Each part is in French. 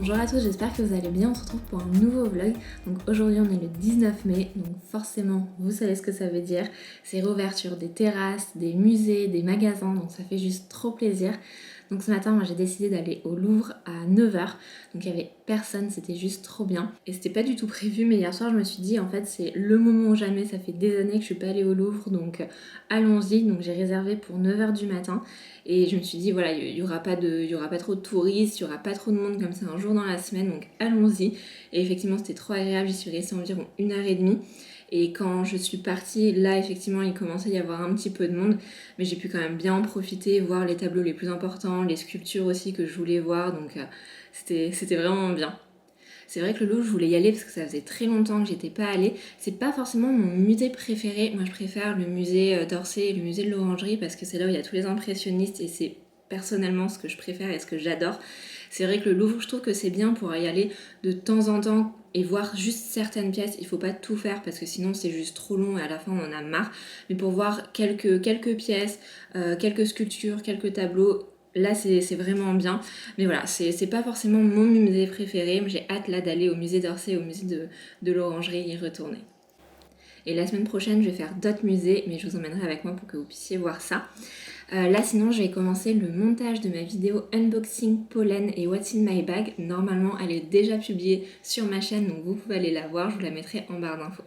Bonjour à tous, j'espère que vous allez bien, on se retrouve pour un nouveau vlog. Donc aujourd'hui on est le 19 mai, donc forcément vous savez ce que ça veut dire. C'est réouverture des terrasses, des musées, des magasins, donc ça fait juste trop plaisir. Donc ce matin moi j'ai décidé d'aller au Louvre à 9 h, donc il n'y avait personne, c'était juste trop bien. Et c'était pas du tout prévu, mais hier soir je me suis dit en fait c'est le moment ou jamais, ça fait des années que je suis pas allée au Louvre, donc allons-y. Donc j'ai réservé pour 9 h du matin. Et je me suis dit, voilà, il y aura pas trop de touristes, il y aura pas trop de monde comme ça un jour dans la semaine, donc allons-y. Et effectivement, c'était trop agréable, j'y suis restée environ 1 h 30. Et quand je suis partie, là, effectivement, il commençait à y avoir un petit peu de monde, mais j'ai pu quand même bien en profiter, voir les tableaux les plus importants, les sculptures aussi que je voulais voir, donc c'était vraiment bien. C'est vrai que le Louvre, je voulais y aller parce que ça faisait très longtemps que j'étais pas allée. C'est pas forcément mon musée préféré. Moi, je préfère le musée d'Orsay et le musée de l'Orangerie parce que c'est là où il y a tous les impressionnistes et c'est personnellement ce que je préfère et ce que j'adore. C'est vrai que le Louvre, je trouve que c'est bien pour y aller de temps en temps et voir juste certaines pièces. Il faut pas tout faire parce que sinon c'est juste trop long et à la fin on en a marre. Mais pour voir quelques pièces, quelques sculptures, quelques tableaux, là c'est vraiment bien. Mais voilà, c'est pas forcément mon musée préféré, mais j'ai hâte là d'aller au musée d'Orsay, au musée de l'Orangerie, y retourner. Et la semaine prochaine, je vais faire d'autres musées, mais je vous emmènerai avec moi pour que vous puissiez voir ça. Là, sinon, j'ai commencé le montage de ma vidéo Unboxing Pollen et What's in My Bag. Normalement, elle est déjà publiée sur ma chaîne, donc vous pouvez aller la voir. Je vous la mettrai en barre d'infos.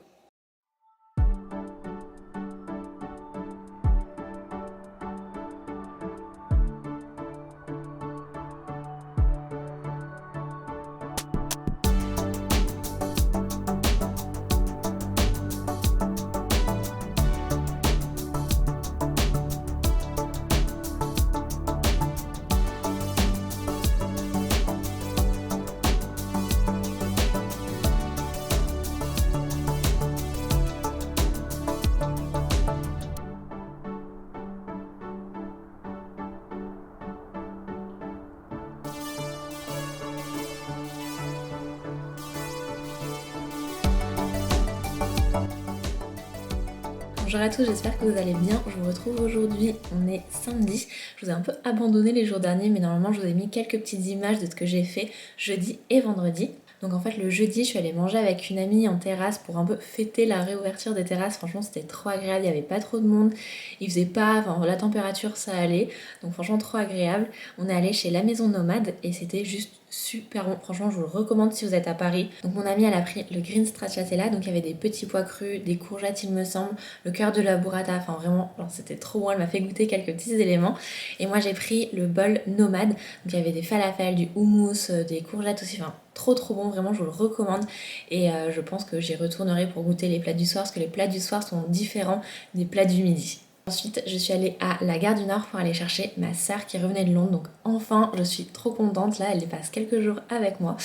Bonjour à tous, j'espère que vous allez bien. Je vous retrouve aujourd'hui, on est samedi. Je vous ai un peu abandonné les jours derniers, mais normalement je vous ai mis quelques petites images de ce que j'ai fait jeudi et vendredi. Donc en fait le jeudi je suis allée manger avec une amie en terrasse pour un peu fêter la réouverture des terrasses. Franchement c'était trop agréable, il n'y avait pas trop de monde, il faisait pas, enfin la température ça allait, donc franchement trop agréable. On est allé chez la Maison Nomade et c'était juste super bon, franchement je vous le recommande si vous êtes à Paris. Donc mon amie elle a pris le green stracciatella, donc il y avait des petits pois crus, des courgettes il me semble, le cœur de la burrata, enfin vraiment c'était trop bon, elle m'a fait goûter quelques petits éléments. Et moi j'ai pris le bol Nomade, donc il y avait des falafels, du houmous, des courgettes aussi, enfin trop bon, vraiment je vous le recommande. Et je pense que j'y retournerai pour goûter les plats du soir, parce que les plats du soir sont différents des plats du midi. Ensuite, je suis allée à la gare du Nord pour aller chercher ma sœur qui revenait de Londres. Donc enfin, je suis trop contente. Là, elle passe quelques jours avec moi.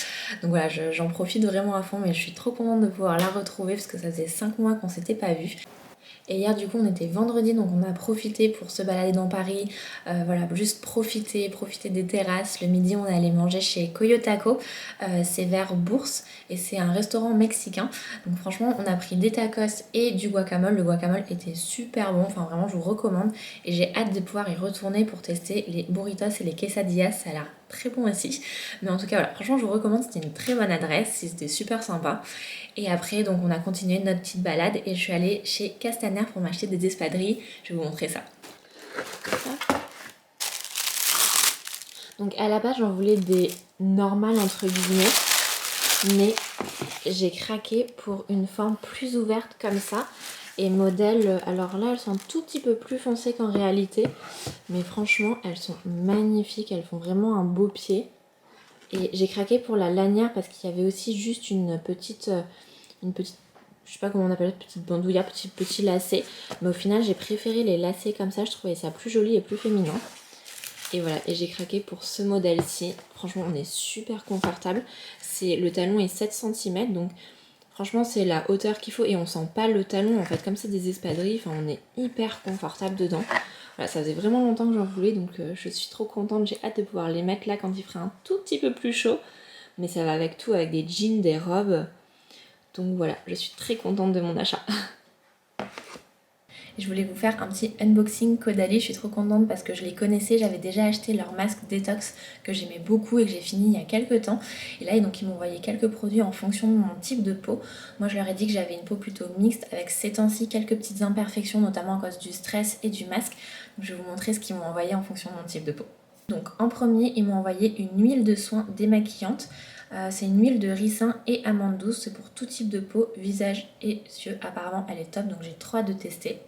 Donc voilà, j'en profite vraiment à fond, mais je suis trop contente de pouvoir la retrouver parce que ça faisait 5 mois qu'on s'était pas vus. Et hier du coup on était vendredi, donc on a profité pour se balader dans Paris, voilà, juste profiter des terrasses. Le midi on est allé manger chez Coyotaco, c'est vers Bourse et c'est un restaurant mexicain. Donc franchement on a pris des tacos et du guacamole. Le guacamole était super bon, enfin vraiment je vous recommande. Et j'ai hâte de pouvoir y retourner pour tester les burritos et les quesadillas, ça a l'air très bon aussi. Mais en tout cas voilà, franchement je vous recommande, c'était une très bonne adresse, c'était super sympa. Et après donc on a continué notre petite balade et je suis allée chez Castaner pour m'acheter des espadrilles. Je vais vous montrer ça. Donc à la base j'en voulais des normales entre guillemets, mais j'ai craqué pour une forme plus ouverte comme ça. Et modèle, alors là elles sont un tout petit peu plus foncées qu'en réalité, mais franchement elles sont magnifiques, elles font vraiment un beau pied. Et j'ai craqué pour la lanière parce qu'il y avait aussi juste une petite, je sais pas comment on appelle ça, petite bandoulière, petit lacet. Mais au final j'ai préféré les lacets comme ça, je trouvais ça plus joli et plus féminin. Et voilà, et j'ai craqué pour ce modèle-ci. Franchement on est super confortable. Le talon est 7 cm, donc franchement c'est la hauteur qu'il faut et on sent pas le talon en fait. Comme c'est des espadrilles, enfin on est hyper confortable dedans. Voilà, ça faisait vraiment longtemps que j'en voulais, donc je suis trop contente. J'ai hâte de pouvoir les mettre là quand il fera un tout petit peu plus chaud. Mais ça va avec tout, avec des jeans, des robes. Donc voilà, je suis très contente de mon achat. Et je voulais vous faire un petit unboxing Caudalie, je suis trop contente parce que je les connaissais, j'avais déjà acheté leur masque détox que j'aimais beaucoup et que j'ai fini il y a quelques temps. Et là donc ils m'ont envoyé quelques produits en fonction de mon type de peau. Moi je leur ai dit que j'avais une peau plutôt mixte avec ces temps-ci quelques petites imperfections, notamment à cause du stress et du masque. Donc je vais vous montrer ce qu'ils m'ont envoyé en fonction de mon type de peau. Donc en premier ils m'ont envoyé une huile de soin démaquillante. C'est une huile de ricin et amande douce, c'est pour tout type de peau, visage et yeux. Apparemment elle est top donc j'ai trop hâte de tester.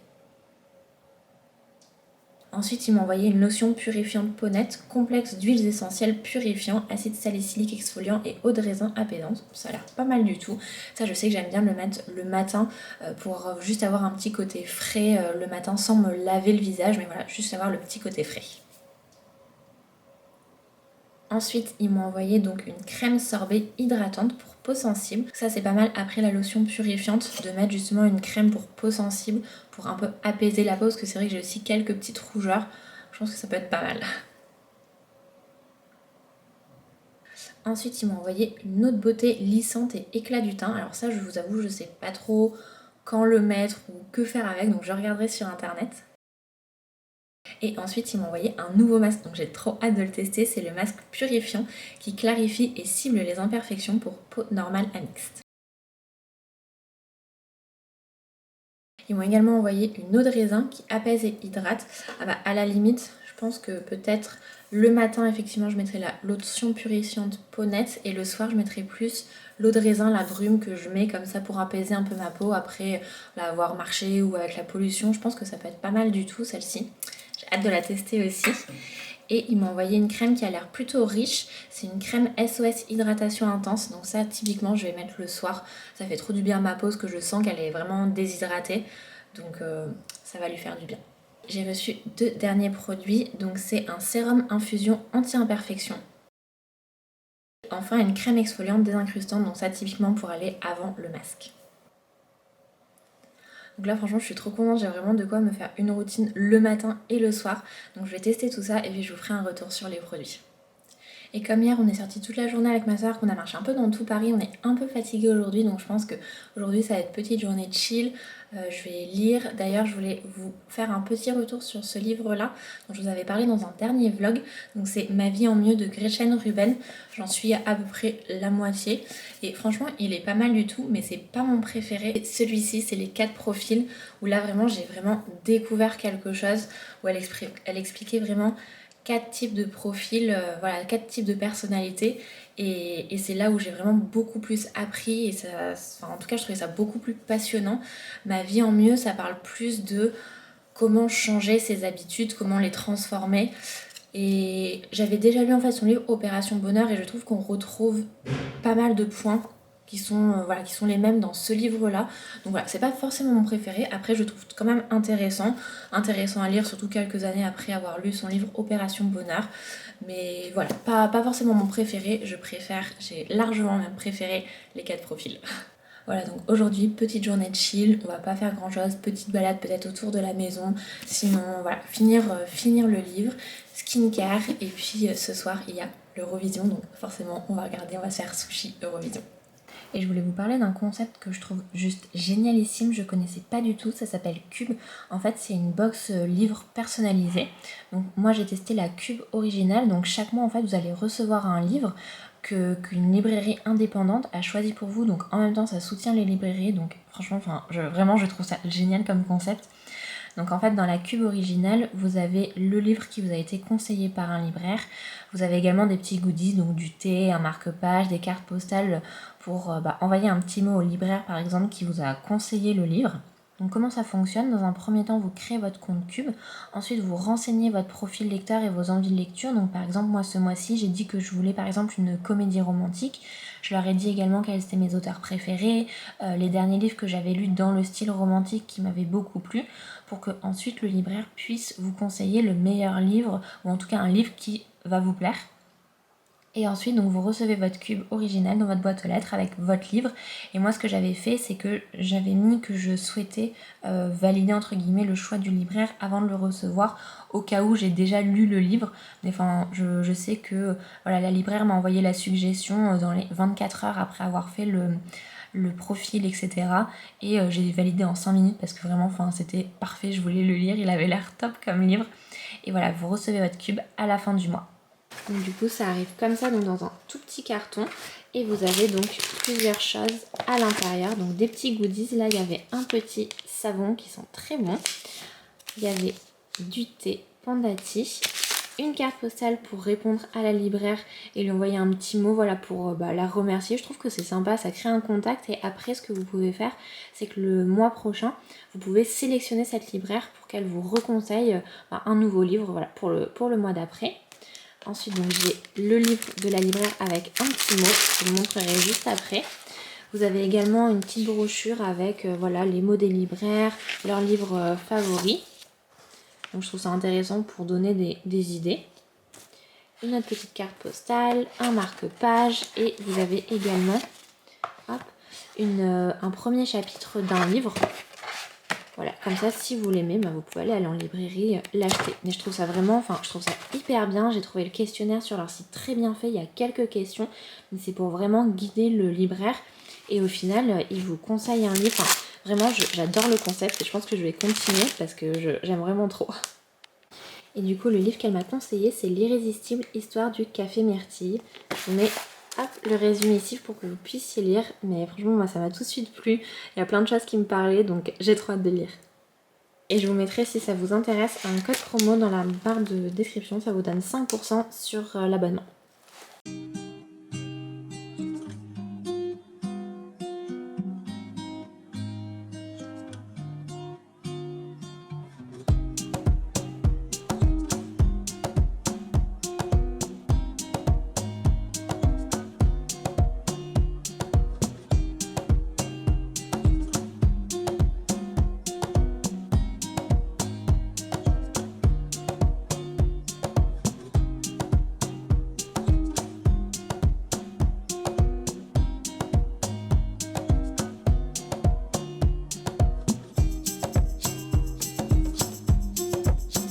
Ensuite, ils m'ont envoyé une lotion purifiante peau nette, complexe d'huiles essentielles purifiant, acide salicylique exfoliant et eau de raisin apaisante. Ça a l'air pas mal du tout. Ça, je sais que j'aime bien le mettre le matin pour juste avoir un petit côté frais le matin sans me laver le visage, mais voilà, juste avoir le petit côté frais. Ensuite, ils m'ont envoyé donc une crème sorbet hydratante pour peau sensible. Ça, c'est pas mal après la lotion purifiante de mettre justement une crème pour peau sensible pour un peu apaiser la peau parce que c'est vrai que j'ai aussi quelques petites rougeurs. Je pense que ça peut être pas mal. Ensuite, ils m'ont envoyé une eau de beauté lissante et éclat du teint. Alors ça, je vous avoue, je sais pas trop quand le mettre ou que faire avec, donc je regarderai sur internet. Et ensuite, ils m'ont envoyé un nouveau masque, donc j'ai trop hâte de le tester. C'est le masque purifiant qui clarifie et cible les imperfections pour peau normale à mixte. Ils m'ont également envoyé une eau de raisin qui apaise et hydrate. Ah bah, à la limite, je pense que peut-être le matin, effectivement, je mettrai la lotion purifiante peau nette et le soir, je mettrai plus l'eau de raisin, la brume que je mets comme ça pour apaiser un peu ma peau après avoir marché ou avec la pollution. Je pense que ça peut être pas mal du tout, celle-ci. J'ai hâte de la tester aussi. Et ils m'ont envoyé une crème qui a l'air plutôt riche. C'est une crème SOS hydratation intense. Donc ça, typiquement, je vais mettre le soir. Ça fait trop du bien à ma peau parce que je sens qu'elle est vraiment déshydratée. Donc ça va lui faire du bien. J'ai reçu 2 derniers produits. Donc c'est un sérum infusion anti-imperfection. Enfin, une crème exfoliante désincrustante. Donc ça, typiquement, pour aller avant le masque. Donc là franchement je suis trop contente, j'ai vraiment de quoi me faire une routine le matin et le soir. Donc je vais tester tout ça et puis je vous ferai un retour sur les produits. Et comme hier on est sorti toute la journée avec ma soeur, qu'on a marché un peu dans tout Paris, on est un peu fatigué aujourd'hui, donc je pense que aujourd'hui ça va être petite journée de chill. Je vais lire. D'ailleurs je voulais vous faire un petit retour sur ce livre là dont je vous avais parlé dans un dernier vlog. Donc c'est Ma vie en mieux de Gretchen Rubin. J'en suis à peu près la moitié et franchement il est pas mal du tout, mais c'est pas mon préféré. Celui-ci c'est les 4 profils où là vraiment j'ai vraiment découvert quelque chose, où elle expliquait vraiment 4 types de profils, voilà, 4 types de personnalités. Et c'est là où j'ai vraiment beaucoup plus appris. Et ça, enfin, en tout cas, je trouvais ça beaucoup plus passionnant. Ma vie en mieux, ça parle plus de comment changer ses habitudes, comment les transformer. Et j'avais déjà lu en fait son livre Opération Bonheur et je trouve qu'on retrouve pas mal de points qui sont, voilà, qui sont les mêmes dans ce livre-là. Donc voilà, c'est pas forcément mon préféré. Après, je trouve quand même intéressant à lire, surtout quelques années après avoir lu son livre Opération Bonheur. Mais voilà, pas forcément mon préféré. J'ai largement même préféré les 4 profils. Voilà, donc aujourd'hui, petite journée de chill, on va pas faire grand chose, petite balade peut-être autour de la maison, sinon voilà, finir le livre, skincare, et puis ce soir il y a l'Eurovision, donc forcément on va se faire sushi Eurovision. Et je voulais vous parler d'un concept que je trouve juste génialissime, je connaissais pas du tout, ça s'appelle Cube. En fait c'est une box livre personnalisée. Donc moi j'ai testé la Cube originale, donc chaque mois en fait vous allez recevoir un livre qu'une librairie indépendante a choisi pour vous, donc en même temps ça soutient les librairies, donc franchement vraiment je trouve ça génial comme concept. Donc en fait dans la Cube originale vous avez le livre qui vous a été conseillé par un libraire, vous avez également des petits goodies, donc du thé, un marque-page, des cartes postales pour envoyer un petit mot au libraire par exemple qui vous a conseillé le livre. Donc comment ça fonctionne? Dans un premier temps vous créez votre compte Cube, ensuite vous renseignez votre profil lecteur et vos envies de lecture. Donc par exemple moi ce mois-ci j'ai dit que je voulais par exemple une comédie romantique, je leur ai dit également quels étaient mes auteurs préférés, les derniers livres que j'avais lus dans le style romantique qui m'avaient beaucoup plu, pour que ensuite le libraire puisse vous conseiller le meilleur livre, ou en tout cas un livre qui va vous plaire. Et ensuite, donc, vous recevez votre cube original dans votre boîte aux lettres avec votre livre. Et moi, ce que j'avais fait, c'est que j'avais mis que je souhaitais valider, entre guillemets, le choix du libraire avant de le recevoir, au cas où j'ai déjà lu le livre. Mais enfin, je sais que voilà, la libraire m'a envoyé la suggestion dans les 24 heures après avoir fait le profil, etc. Et j'ai validé en 5 minutes parce que vraiment, enfin, c'était parfait, je voulais le lire, il avait l'air top comme livre. Et voilà, vous recevez votre cube à la fin du mois. Donc du coup ça arrive comme ça, donc dans un tout petit carton, et vous avez donc plusieurs choses à l'intérieur, donc des petits goodies. Là il y avait un petit savon qui sent très bon, il y avait du thé Pandati, une carte postale pour répondre à la libraire et lui envoyer un petit mot, voilà, pour la remercier. Je trouve que c'est sympa, ça crée un contact. Et après, ce que vous pouvez faire, c'est que le mois prochain, vous pouvez sélectionner cette libraire pour qu'elle vous reconseille un nouveau livre, voilà, pour le mois d'après. Ensuite, donc j'ai le livre de la libraire avec un petit mot, je vous montrerai juste après. Vous avez également une petite brochure avec voilà, les mots des libraires, leurs livres favoris. Donc je trouve ça intéressant pour donner des idées. Une autre petite carte postale, un marque-page, et vous avez également hop, un premier chapitre d'un livre. Voilà, comme ça, si vous l'aimez, vous pouvez aller en librairie l'acheter. Mais je trouve ça vraiment, enfin, je trouve ça hyper bien. J'ai trouvé le questionnaire sur leur site très bien fait. Il y a quelques questions, mais c'est pour vraiment guider le libraire. Et au final, il vous conseille un livre. Enfin, vraiment, j'adore le concept et je pense que je vais continuer parce que j'aime vraiment trop. Et du coup, le livre qu'elle m'a conseillé, c'est L'irrésistible histoire du café myrtille. Je vous mets hop, le résumé ici pour que vous puissiez lire. Mais franchement, moi, ça m'a tout de suite plu. Il y a plein de choses qui me parlaient, donc j'ai trop hâte de lire. Et je vous mettrai, si ça vous intéresse, un code promo dans la barre de description. Ça vous donne 5% sur l'abonnement.